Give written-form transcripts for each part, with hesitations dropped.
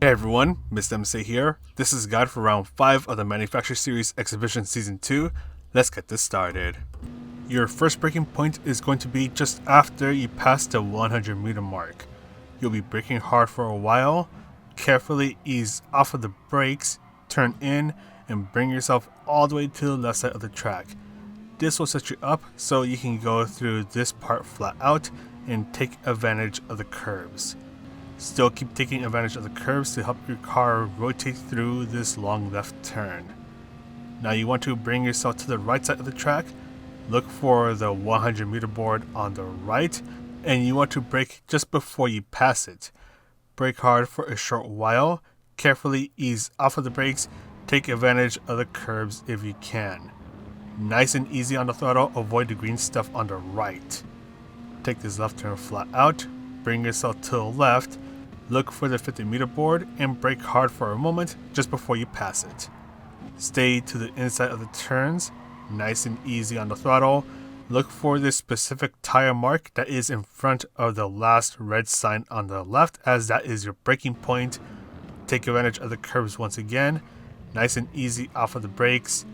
Hey everyone, Mr. MC here. This is guide for round 5 of the Manufacturer Series Exhibition Season 2. Let's get this started. Your first braking point is going to be just after you pass the 100 meter mark. You'll be braking hard for a while, carefully ease off of the brakes, turn in, and bring yourself all the way to the left side of the track. This will set you up so you can go through this part flat out and take advantage of the curves. Still keep taking advantage of the curves to help your car rotate through this long left turn. Now you want to bring yourself to the right side of the track, look for the 100 meter board on the right, and you want to brake just before you pass it. Brake hard for a short while, carefully ease off of the brakes, take advantage of the curves if you can. Nice and easy on the throttle, avoid the green stuff on the right. Take this left turn flat out, bring yourself to the left, look for the 50 meter board and brake hard for a moment just before you pass it. Stay to the inside of the turns, nice and easy on the throttle. Look for this specific tire mark that is in front of the last red sign on the left, as that is your braking point. Take advantage of the curves once again, nice and easy off of the brakes.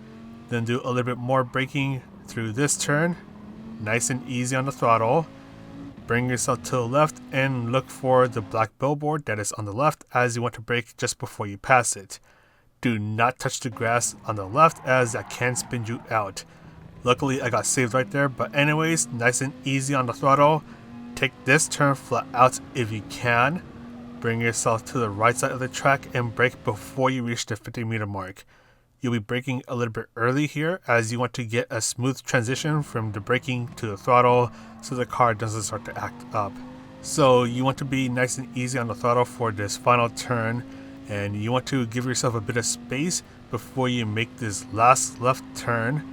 Then do a little bit more braking through this turn, nice and easy on the throttle. Bring yourself to the left and look for the black billboard that is on the left, as you want to brake just before you pass it. Do not touch the grass on the left, as that can spin you out. Luckily I got saved right there, but anyways, nice and easy on the throttle. Take this turn flat out if you can. Bring yourself to the right side of the track and brake before you reach the 50 meter mark. You'll be braking a little bit early here, as you want to get a smooth transition from the braking to the throttle so the car doesn't start to act up. So you want to be nice and easy on the throttle for this final turn, and you want to give yourself a bit of space before you make this last left turn,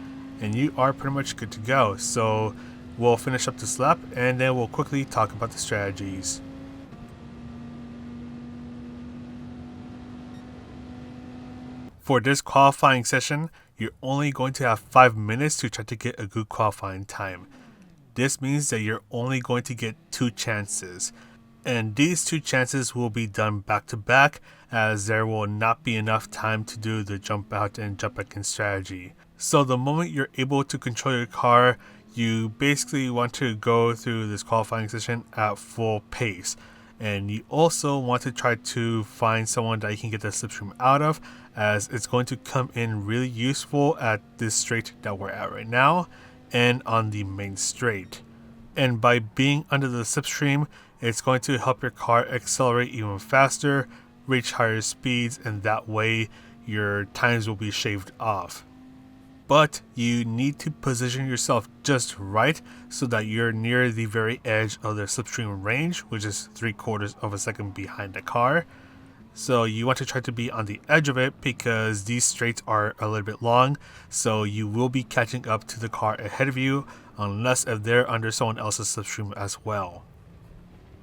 and you are pretty much good to go. So we'll finish up this lap and then we'll quickly talk about the strategies. For this qualifying session, you're only going to have 5 minutes to try to get a good qualifying time. This means that you're only going to get 2 chances. And these 2 chances will be done back to back, as there will not be enough time to do the jump out and jump back in strategy. So the moment you're able to control your car, you basically want to go through this qualifying session at full pace. And you also want to try to find someone that you can get the slipstream out of, as it's going to come in really useful at this straight that we're at right now and on the main straight. And by being under the slipstream, it's going to help your car accelerate even faster, reach higher speeds, and that way your times will be shaved off. But you need to position yourself just right so that you're near the very edge of the slipstream range, which is 3/4 of a second behind the car. So you want to try to be on the edge of it, because these straights are a little bit long, so you will be catching up to the car ahead of you, unless if they're under someone else's slipstream as well.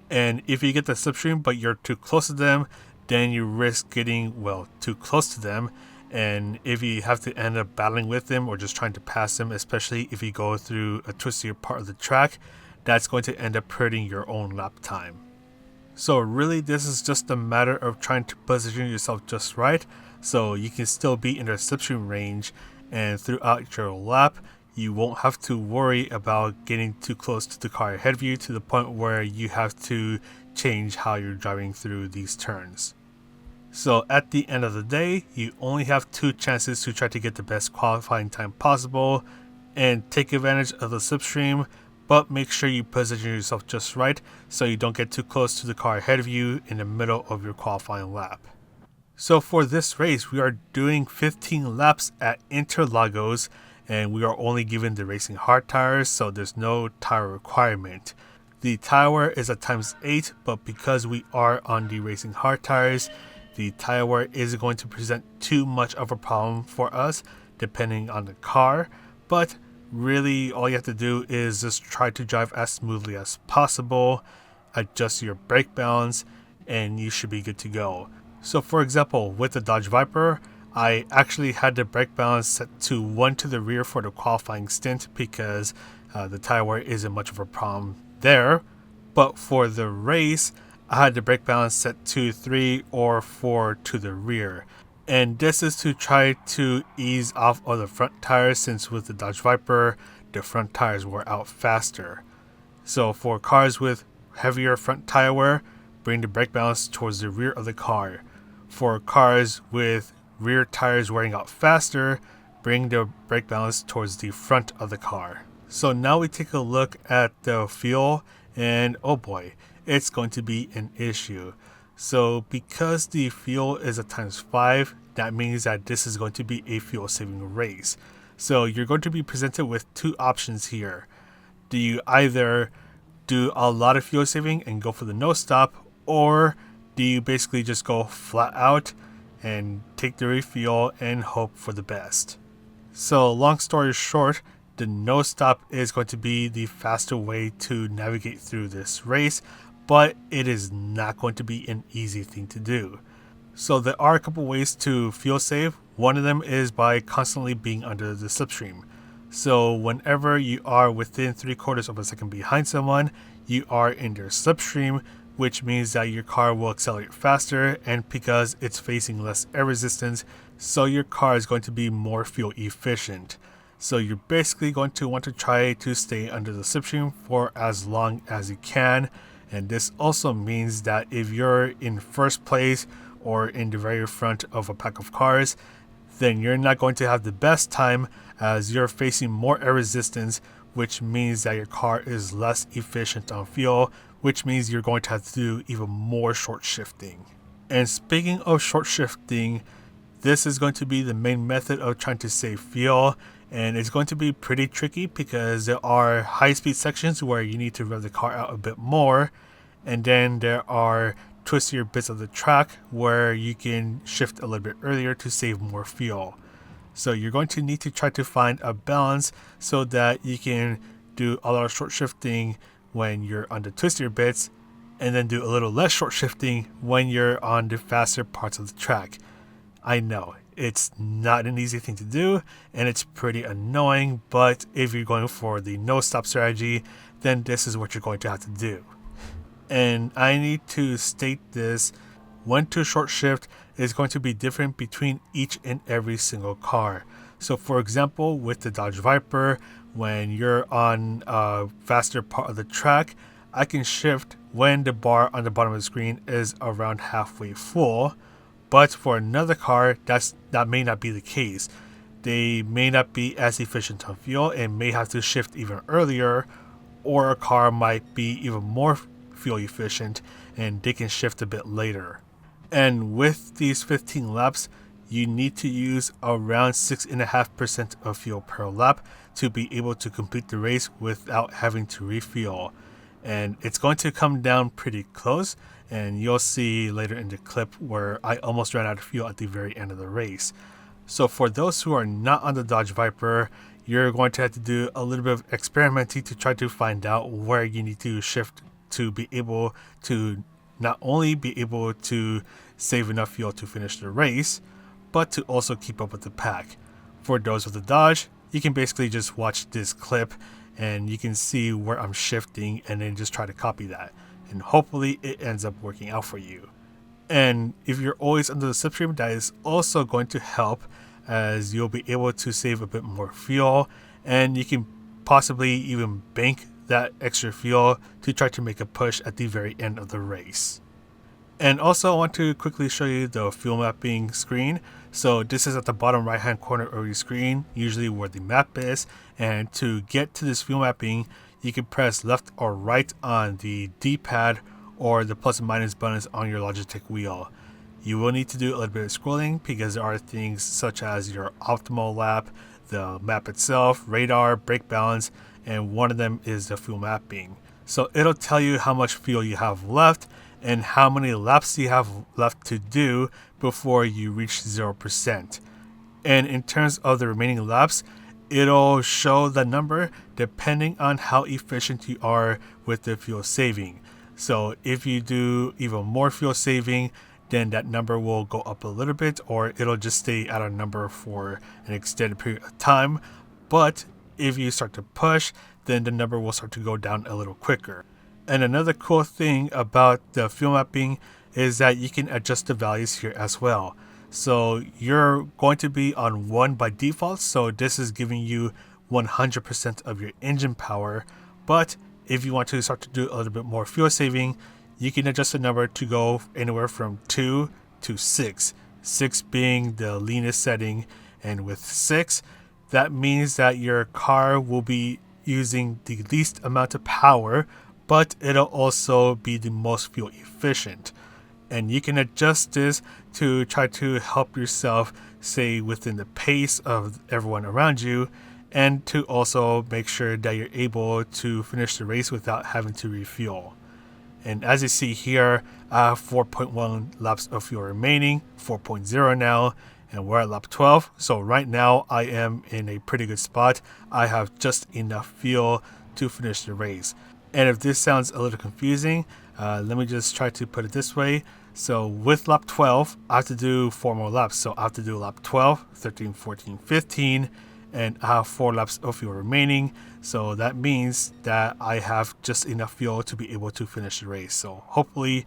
And if you get the slipstream but you're too close to them, then you risk getting, too close to them. And if you have to end up battling with them or just trying to pass them, especially if you go through a twistier part of the track, that's going to end up hurting your own lap time. So really, this is just a matter of trying to position yourself just right so you can still be in the slipstream range, and throughout your lap you won't have to worry about getting too close to the car ahead of you to the point where you have to change how you're driving through these turns. So at the end of the day, you only have 2 chances to try to get the best qualifying time possible and take advantage of the slipstream, but make sure you position yourself just right so you don't get too close to the car ahead of you in the middle of your qualifying lap. So for this race, we are doing 15 laps at Interlagos, and we are only given the racing hard tires, so there's no tire requirement. The tire wear is at ×8, but because we are on the racing hard tires, the tire wear isn't going to present too much of a problem for us depending on the car, but really all you have to do is just try to drive as smoothly as possible, adjust your brake balance, and you should be good to go. So for example, with the Dodge Viper, I actually had the brake balance set to 1 to the rear for the qualifying stint because the tire wear isn't much of a problem there. But for the race, I had the brake balance set to 3 or 4 to the rear. And this is to try to ease off of the front tires, since with the Dodge Viper, the front tires wear out faster. So for cars with heavier front tire wear, bring the brake balance towards the rear of the car. For cars with rear tires wearing out faster, bring the brake balance towards the front of the car. So now we take a look at the fuel, and oh boy, it's going to be an issue. So because the fuel is a ×5, that means that this is going to be a fuel saving race. So you're going to be presented with two options here. Do you either do a lot of fuel saving and go for the no stop, or do you basically just go flat out and take the refuel and hope for the best? So long story short, the no stop is going to be the faster way to navigate through this race, but it is not going to be an easy thing to do. So there are a couple ways to fuel save. One of them is by constantly being under the slipstream. So whenever you are within 3/4 of a second behind someone, you are in their slipstream, which means that your car will accelerate faster, and because it's facing less air resistance, so your car is going to be more fuel efficient. So you're basically going to want to try to stay under the slipstream for as long as you can. And this also means that if you're in first place or in the very front of a pack of cars, then you're not going to have the best time, as you're facing more air resistance, which means that your car is less efficient on fuel, which means you're going to have to do even more short shifting. And speaking of short shifting, this is going to be the main method of trying to save fuel, and it's going to be pretty tricky because there are high-speed sections where you need to rev the car out a bit more, and then there are twistier bits of the track where you can shift a little bit earlier to save more fuel. So you're going to need to try to find a balance so that you can do a lot of short shifting when you're on the twistier bits, and then do a little less short shifting when you're on the faster parts of the track. I know, it's not an easy thing to do, and it's pretty annoying, but if you're going for the no-stop strategy, then this is what you're going to have to do. And I need to state this, when to short shift is going to be different between each and every single car. So for example, with the Dodge Viper, when you're on a faster part of the track, I can shift when the bar on the bottom of the screen is around halfway full. But for another car, that may not be the case. They may not be as efficient on fuel and may have to shift even earlier, or a car might be even more fuel efficient and they can shift a bit later. And with these 15 laps, you need to use around 6.5% of fuel per lap to be able to complete the race without having to refuel. And it's going to come down pretty close, and you'll see later in the clip where I almost ran out of fuel at the very end of the race. So for those who are not on the Dodge Viper, you're going to have to do a little bit of experimenting to try to find out where you need to shift to be able to not only be able to save enough fuel to finish the race, but to also keep up with the pack. For those with the Dodge, you can basically just watch this clip and you can see where I'm shifting and then just try to copy that. And hopefully it ends up working out for you. And if you're always under the slipstream, that is also going to help, as you'll be able to save a bit more fuel, and you can possibly even bank that extra fuel to try to make a push at the very end of the race. And also I want to quickly show you the fuel mapping screen. So this is at the bottom right hand corner of your screen, usually where the map is, and to get to this fuel mapping, you can press left or right on the D-pad or the plus and minus buttons on your Logitech wheel. You will need to do a little bit of scrolling because there are things such as your optimal lap, the map itself, radar, brake balance, and one of them is the fuel mapping. So it'll tell you how much fuel you have left and how many laps you have left to do before you reach 0%. And in terms of the remaining laps, it'll show the number depending on how efficient you are with the fuel saving. So if you do even more fuel saving, then that number will go up a little bit, or it'll just stay at a number for an extended period of time. But if you start to push, then the number will start to go down a little quicker. And another cool thing about the fuel mapping is that you can adjust the values here as well. So you're going to be on 1 by default, so this is giving you 100% of your engine power. But if you want to start to do a little bit more fuel saving, you can adjust the number to go anywhere from 2 to 6. 6 being the leanest setting, and with 6, that means that your car will be using the least amount of power, but it'll also be the most fuel efficient. And you can adjust this to try to help yourself stay within the pace of everyone around you, and to also make sure that you're able to finish the race without having to refuel. And as you see here, I have 4.1 laps of fuel remaining, 4.0 now, and we're at lap 12. So right now I am in a pretty good spot. I have just enough fuel to finish the race. And if this sounds a little confusing, let me just try to put it this way. So with lap 12, I have to do 4 more laps. So I have to do lap 12, 13, 14, 15, and I have 4 laps of fuel remaining. So that means that I have just enough fuel to be able to finish the race. So hopefully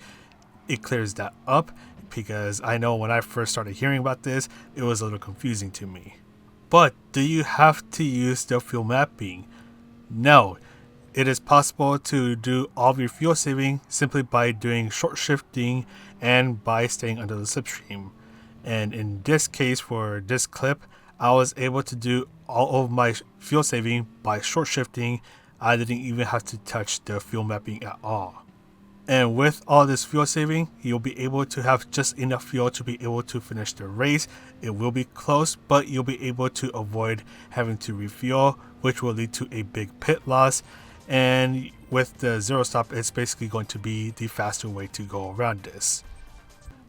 it clears that up, because I know when I first started hearing about this, it was a little confusing to me. But do you have to use the fuel mapping? No. It is possible to do all of your fuel saving simply by doing short shifting and by staying under the slipstream. And in this case, for this clip, I was able to do all of my fuel saving by short shifting. I didn't even have to touch the fuel mapping at all. And with all this fuel saving, you'll be able to have just enough fuel to be able to finish the race. It will be close, but you'll be able to avoid having to refuel, which will lead to a big pit loss. And with the zero stop, it's basically going to be the faster way to go around this.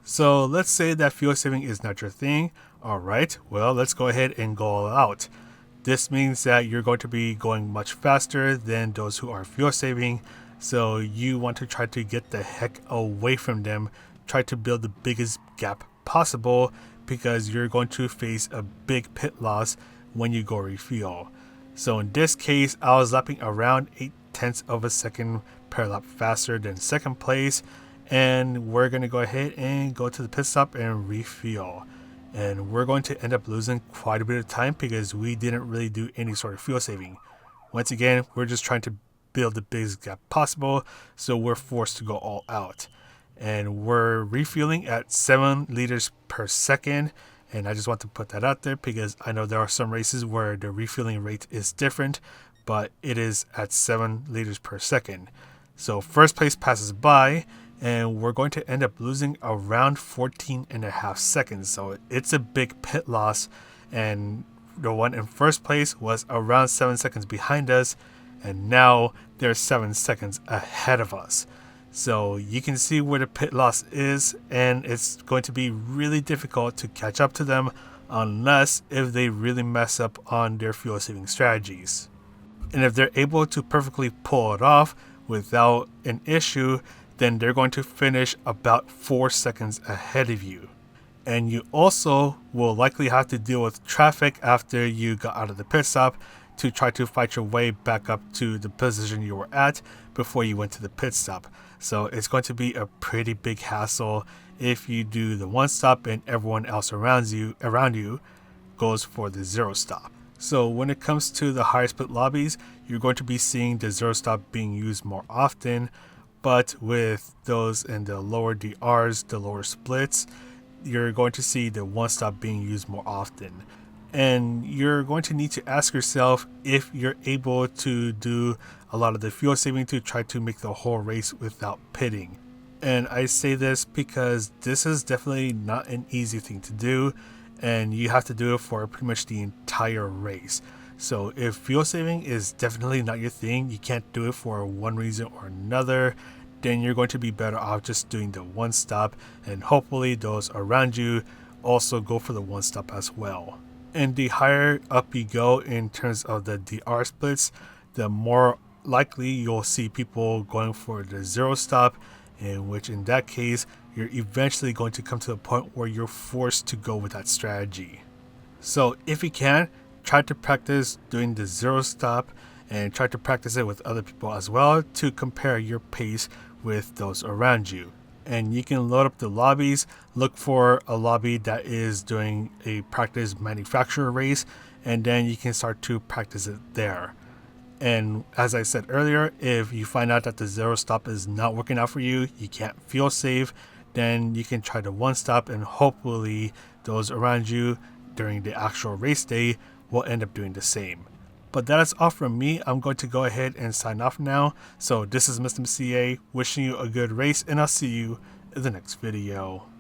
So let's say that fuel saving is not your thing. Alright, well, let's go ahead and go all out. This means that you're going to be going much faster than those who are fuel saving. So you want to try to get the heck away from them. Try to build the biggest gap possible, because you're going to face a big pit loss when you go refuel. So in this case, I was lapping around 0.8 of a second per lap faster than second place. And we're going to go ahead and go to the pit stop and refuel. And we're going to end up losing quite a bit of time because we didn't really do any sort of fuel saving. Once again, we're just trying to build the biggest gap possible, so we're forced to go all out. And we're refueling at 7 liters per second. And I just want to put that out there because I know there are some races where the refueling rate is different, but it is at 7 liters per second. So first place passes by, and we're going to end up losing around 14.5 seconds. So it's a big pit loss, and the one in first place was around 7 seconds behind us, and now they're 7 seconds ahead of us. So you can see where the pit loss is, and it's going to be really difficult to catch up to them unless if they really mess up on their fuel saving strategies. And if they're able to perfectly pull it off without an issue, then they're going to finish about 4 seconds ahead of you. And you also will likely have to deal with traffic after you got out of the pit stop to try to fight your way back up to the position you were at before you went to the pit stop. So it's going to be a pretty big hassle if you do the one stop and everyone else around you goes for the zero stop. So when it comes to the higher split lobbies, you're going to be seeing the zero stop being used more often. But with those in the lower DRs, the lower splits, you're going to see the one stop being used more often. And you're going to need to ask yourself if you're able to do a lot of the fuel saving to try to make the whole race without pitting. And I say this because this is definitely not an easy thing to do, and you have to do it for pretty much the entire race. So if fuel saving is definitely not your thing, you can't do it for one reason or another, then you're going to be better off just doing the one stop, and hopefully those around you also go for the one stop as well. And the higher up you go in terms of the DR splits, the more likely you'll see people going for the zero stop, in which in that case, you're eventually going to come to a point where you're forced to go with that strategy. So if you can, try to practice doing the zero stop and try to practice it with other people as well to compare your pace with those around you. And you can load up the lobbies, look for a lobby that is doing a practice manufacturer race, and then you can start to practice it there. And as I said earlier, if you find out that the zero stop is not working out for you, you can't feel safe, then you can try the one stop, and hopefully those around you during the actual race day will end up doing the same. But that is all from me. I'm going to go ahead and sign off now. So this is Mr. CA wishing you a good race, and I'll see you in the next video.